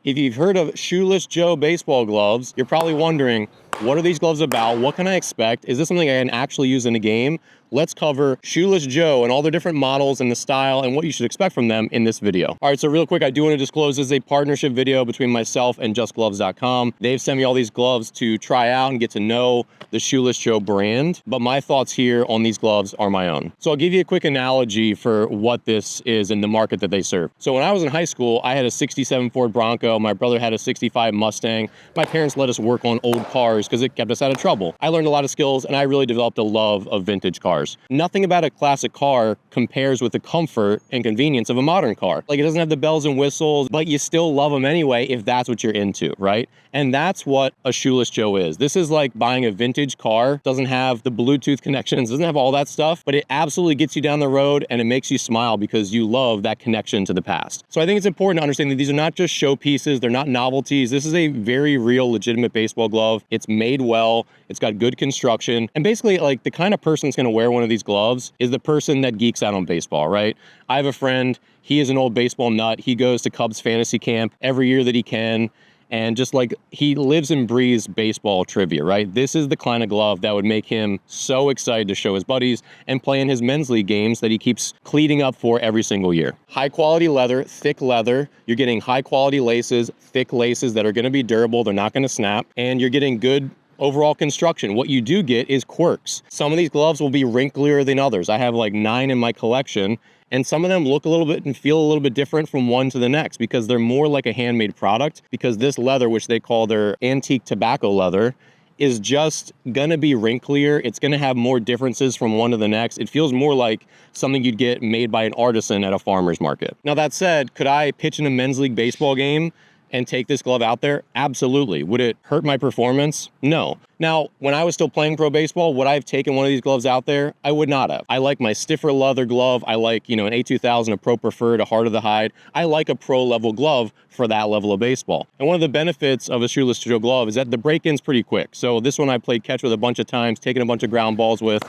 If you've heard of Shoeless Joe baseball gloves, you're probably wondering, what are these gloves about? What can I expect? Is this something I can actually use in a game? Let's cover Shoeless Joe and all the different models and the style and what you should expect from them in this video. All right, so real quick, I do want to disclose this is a partnership video between myself and JustGloves.com. They've sent me all these gloves to try out and get to know the Shoeless Joe brand, but my thoughts here on these gloves are my own. So I'll give you a quick analogy for what this is in the market that they serve. So when I was in high school, I had a 67 Ford Bronco. My brother had a 65 Mustang. My parents let us work on old cars because it kept us out of trouble. I learned a lot of skills and I really developed a love of vintage cars. Nothing about a classic car compares with the comfort and convenience of a modern car. Like, it doesn't have the bells and whistles, but you still love them anyway if that's what you're into, right? And that's what a Shoeless Joe is. This is like buying a vintage car. Doesn't have the Bluetooth connections, doesn't have all that stuff, but it absolutely gets you down the road and it makes you smile because you love that connection to the past. So I think it's important to understand that these are not just showpieces, they're not novelties. This is a very real, legitimate baseball glove. It's made well, it's got good construction, and basically, like, the kind of person that's gonna wear one of these gloves is the person that geeks out on baseball, right? I have a friend, he is an old baseball nut. He goes to Cubs fantasy camp every year that he can. And just like, he lives and breathes baseball trivia, right? This is the kind of glove that would make him so excited to show his buddies and play in his men's league games that he keeps cleating up for every single year. High quality leather, thick leather. You're getting high quality laces, thick laces that are gonna be durable. They're not gonna snap. And you're getting good overall construction. What you do get is quirks. Some of these gloves will be wrinklier than others. I have like 9 in my collection, and some of them look a little bit and feel a little bit different from one to the next because they're more like a handmade product, because this leather, which they call their antique tobacco leather, is just gonna be wrinklier. It's gonna have more differences from one to the next. It feels more like something you'd get made by an artisan at a farmer's market. Now, that said, could I pitch in a men's league baseball game and take this glove out there? Absolutely. Would it hurt my performance? No. Now, when I was still playing pro baseball, would I have taken one of these gloves out there? I would not have. I like my stiffer leather glove. I like, an A2000, a Pro Preferred, a Heart of the Hide. I like a pro level glove for that level of baseball. And one of the benefits of a Shoeless Joe glove is that the break-in's pretty quick. So this one I played catch with a bunch of times, taken a bunch of ground balls with,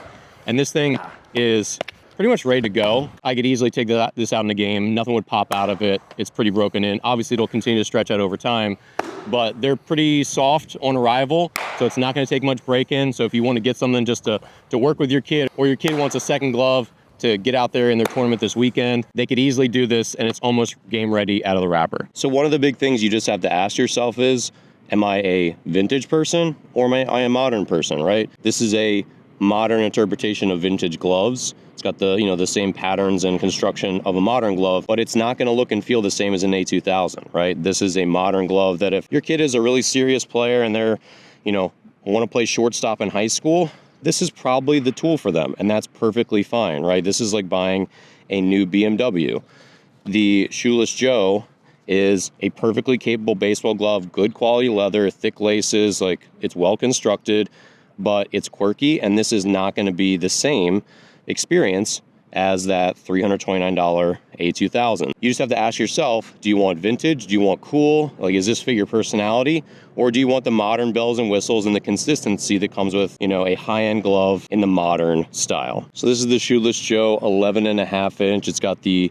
and this thing is pretty much ready to go. I could easily take this out in the game. Nothing would pop out of it. It's pretty broken in. Obviously, it'll continue to stretch out over time, but they're pretty soft on arrival, so it's not gonna take much break-in. So if you wanna get something just to work with your kid, or your kid wants a second glove to get out there in their tournament this weekend, they could easily do this, and it's almost game ready out of the wrapper. So one of the big things you just have to ask yourself is, am I a vintage person or am I a modern person, right? This is a modern interpretation of vintage gloves. It's got the same patterns and construction of a modern glove, but it's not going to look and feel the same as an A2000, right? This is a modern glove that if your kid is a really serious player and they're, want to play shortstop in high school, this is probably the tool for them, and that's perfectly fine, right? This is like buying a new BMW. The Shoeless Joe is a perfectly capable baseball glove, good quality leather, thick laces, like, it's well constructed, but it's quirky, and this is not going to be the same experience as that $329 A2000. You just have to ask yourself, do you want vintage? Do you want cool? Like, is this fit your personality? Or do you want the modern bells and whistles and the consistency that comes with, a high-end glove in the modern style? So this is the Shoeless Joe 11.5 inch. It's got the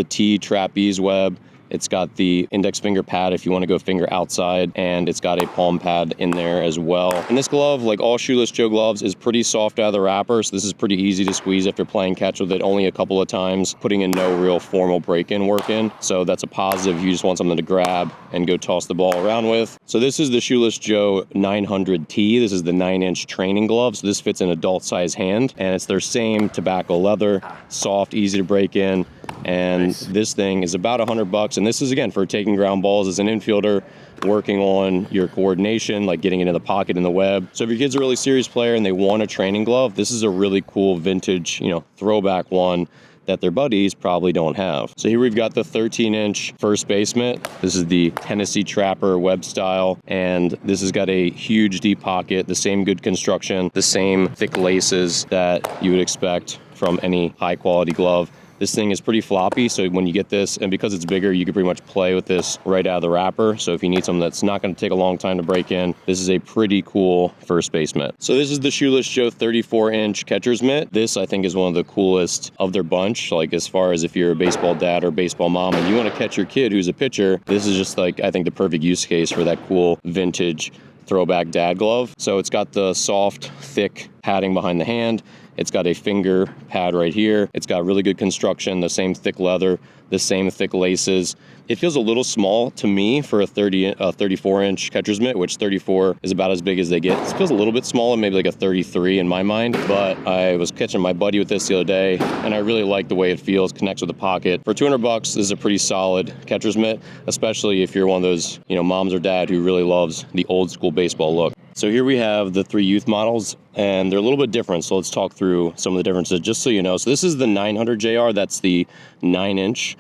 T trapeze web. It's got the index finger pad if you want to go finger outside, and it's got a palm pad in there as well. And this glove, like all Shoeless Joe gloves, is pretty soft out of the wrapper, so this is pretty easy to squeeze after playing catch with it only a couple of times, putting in no real formal break-in work in. So that's a positive if you just want something to grab and go toss the ball around with. So this is the Shoeless Joe 900T. This is the 9-inch training glove, so this fits an adult size hand, and it's their same tobacco leather, soft, easy to break in. And nice. This thing is about $100, and this is, again, for taking ground balls as an infielder, working on your coordination, like getting into the pocket in the web. So if your kid's a really serious player and they want a training glove, this is a really cool vintage, throwback one that their buddies probably don't have. So here we've got the 13-inch first base mitt. This is the Tennessee Trapper web style, and this has got a huge deep pocket, the same good construction, the same thick laces that you would expect from any high quality glove. This thing is pretty floppy, so when you get this, and because it's bigger, you can pretty much play with this right out of the wrapper. So if you need something that's not going to take a long time to break in, this is a pretty cool first base mitt. So this is the Shoeless Joe 34-inch catcher's mitt. This, I think, is one of the coolest of their bunch. Like, as far as if you're a baseball dad or baseball mom and you want to catch your kid who's a pitcher, this is just, like, I think the perfect use case for that cool vintage throwback dad glove. So it's got the soft, thick padding behind the hand. It's got a finger pad right here. It's got really good construction, the same thick leather, the same thick laces. It feels a little small to me for a 34-inch catcher's mitt, which 34 is about as big as they get. This feels a little bit smaller, maybe like a 33 in my mind, but I was catching my buddy with this the other day, and I really like the way it feels, connects with the pocket. For 200 bucks, this is a pretty solid catcher's mitt, especially if you're one of those, moms or dad who really loves the old school baseball look. So here we have the 3 youth models, and they're a little bit different. So let's talk through some of the differences, just so you know. So this is the 900 JR. That's the 9-inch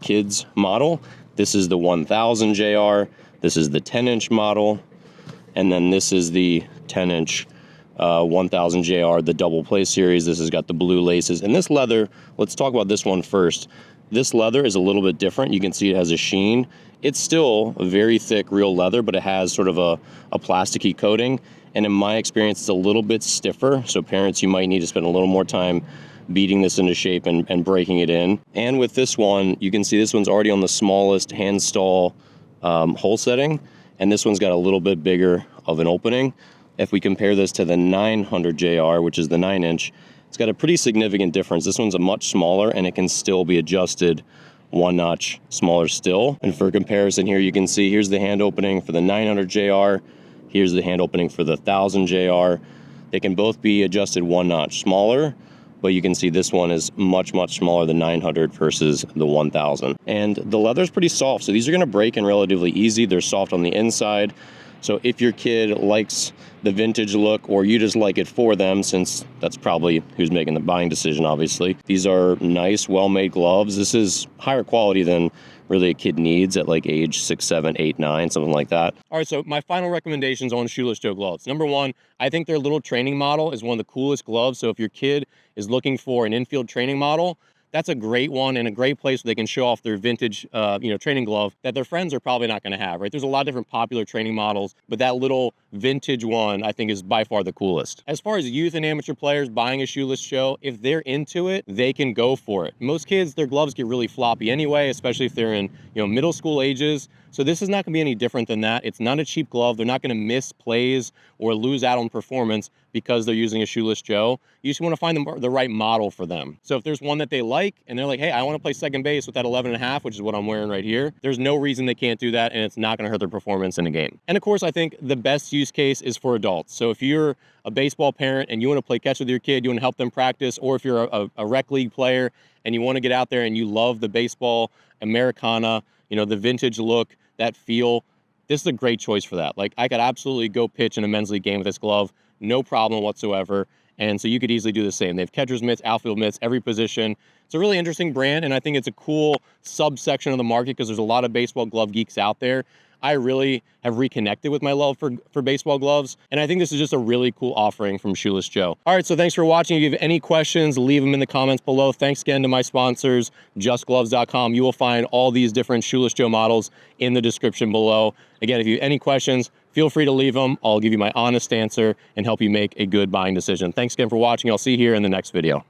kids model. This is the 1000 JR. This is the 10-inch model. And then this is the 10-inch 1000 JR, the double play series. This has got the blue laces. And this leather, let's talk about this one first. This leather is a little bit different. You can see it has a sheen. It's still a very thick, real leather, but it has sort of a plasticky coating. And in my experience, it's a little bit stiffer. So parents, you might need to spend a little more time beating this into shape and breaking it in. And with this one, you can see this one's already on the smallest hand stall hole setting. And this one's got a little bit bigger of an opening. If we compare this to the 900 JR, which is the 9-inch, it's got a pretty significant difference. This one's a much smaller, and it can still be adjusted 1 notch smaller still. And for comparison here, you can see here's the hand opening for the 900 JR. Here's the hand opening for the 1000 JR. They can both be adjusted 1 notch smaller, but you can see this one is much, much smaller than 900 versus the 1000. And the leather's pretty soft, so these are gonna break in relatively easy. They're soft on the inside. So if your kid likes the vintage look, or you just like it for them, since that's probably who's making the buying decision, obviously. These are nice, well-made gloves. This is higher quality than really a kid needs at like age 6, 7, 8, 9, something like that. All right, so my final recommendations on Shoeless Joe gloves. Number one, I think their little training model is one of the coolest gloves. So if your kid is looking for an Infield training model, that's a great one and a great place where they can show off their vintage, training glove that their friends are probably not going to have, right? There's a lot of different popular training models, but that little vintage one, I think, is by far the coolest. As far as youth and amateur players buying a Shoeless Joe, if they're into it, they can go for it. Most kids, their gloves get really floppy anyway, especially if they're in, middle school ages. So this is not going to be any different than that. It's not a cheap glove. They're not going to miss plays or lose out on performance because they're using a Shoeless Joe. You just want to find the right model for them. So if there's one that they like and they're like, hey, I want to play second base with that 11.5, which is what I'm wearing right here, there's no reason they can't do that, and it's not going to hurt their performance in a game. And of course, I think the best use case is for adults. So if you're a baseball parent and you want to play catch with your kid, you want to help them practice, or if you're a rec league player and you want to get out there and you love the baseball Americana, the vintage look, that feel, this is a great choice for that. Like, I could absolutely go pitch in a men's league game with this glove, no problem whatsoever. And so you could easily do the same. They have catcher's mitts, outfield mitts, every position. It's a really interesting brand, and I think it's a cool subsection of the market because there's a lot of baseball glove geeks out there. I really have reconnected with my love for baseball gloves, and I think this is just a really cool offering from Shoeless Joe. All right, so thanks for watching. If you have any questions, leave them in the comments below. Thanks again to my sponsors, justgloves.com. You will find all these different Shoeless Joe models in the description below. Again, if you have any questions, feel free to leave them. I'll give you my honest answer and help you make a good buying decision. Thanks again for watching. I'll see you here in the next video.